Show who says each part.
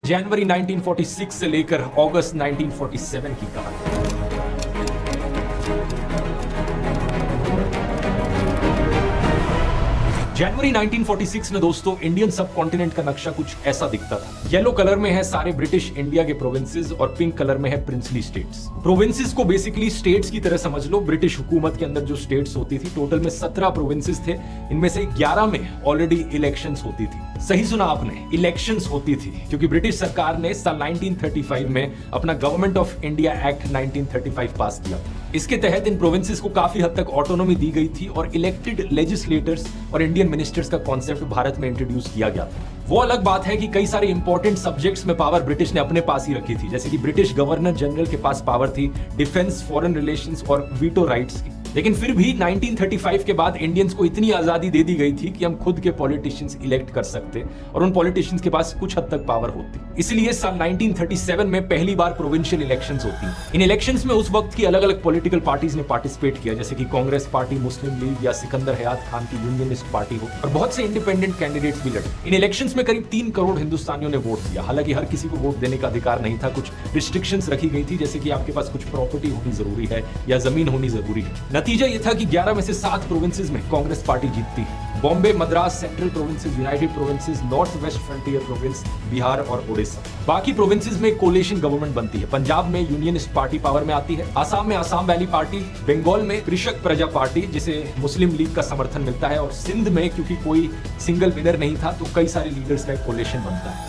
Speaker 1: जनवरी 1946 से लेकर अगस्त 1947 की कहानी। जनवरी 1946 में दोस्तों इंडियन सब कॉन्टिनेंट का नक्शा कुछ ऐसा दिखता था। येलो कलर में है सारे ब्रिटिश इंडिया के प्रोविंसेस और पिंक कलर में है प्रिंसली स्टेट्स। प्रोविंसेस को बेसिकली स्टेट्स की तरह समझ लो। ब्रिटिश हुकूमत के अंदर जो स्टेट्स होती थी, टोटल में 17 प्रोविंसेस थे। इनमें से 11 में ऑलरेडी इलेक्शंस होती थी। सही सुना आपने, इलेक्शंस होती थी, क्योंकि ब्रिटिश सरकार ने साल 1935 में अपना गवर्नमेंट ऑफ इंडिया एक्ट 1935 पास किया। इसके तहत इन प्रोविंसेस को काफी हद तक ऑटोनॉमी दी गई थी और इलेक्टेड लेजिस्लेटर्स और इंडियन मिनिस्टर्स का कॉन्सेप्ट भारत में इंट्रोड्यूस किया गया था। वो अलग बात है कि कई सारे इंपॉर्टेंट सब्जेक्ट्स में पावर ब्रिटिश ने अपने पास ही रखी थी, जैसे कि ब्रिटिश गवर्नर जनरल के पास पावर थी डिफेंस, फॉरेन रिलेशंस और वीटो राइट्स की। लेकिन फिर भी 1935 के बाद इंडियंस को इतनी आजादी दे दी गई थी कि हम खुद के पॉलिटिशियंस इलेक्ट कर सकते और उन पॉलिटिशियंस के पास कुछ हद तक पावर होती। इसलिए साल 1937 में पहली बार प्रोविंशियल इलेक्शंस होती। इन इलेक्शंस में उस वक्त की अलग अलग पॉलिटिकल पार्टीज ने पार्टिसिपेट किया, जैसे कि कांग्रेस पार्टी, मुस्लिम लीग या सिकंदर हयात खान की यूनियनिस्ट पार्टी हो, और बहुत से इंडिपेंडेंट कैंडिडेट्स भी लड़े। इन इलेक्शंस में करीब 3 करोड़ हिंदुस्तानियों ने वोट दिया। हालांकि हर किसी को वोट देने का अधिकार नहीं था। कुछ रिस्ट्रिक्शंस रखी गई थी, जैसे कि आपके पास कुछ प्रॉपर्टी होनी जरूरी है या जमीन होनी जरूरी है। नतीजा यह था कि 11 में से 7 प्रोविंसेस में कांग्रेस पार्टी जीतती है। Bombay, Madras, central provinces, United provinces, north west frontier province, Bihar और उड़ीसा। बाकी प्रोविंसेस में कोलिशन गवर्नमेंट बनती है। पंजाब में यूनियनिस्ट पार्टी पावर में आती है। आसाम में आसाम वैली पार्टी, बंगाल में कृषक प्रजा पार्टी जिसे मुस्लिम लीग का समर्थन मिलता है, और सिंध में क्योंकि कोई सिंगल विनर नहीं था तो कई सारे लीडर्स का एक कोलिशन बनता है।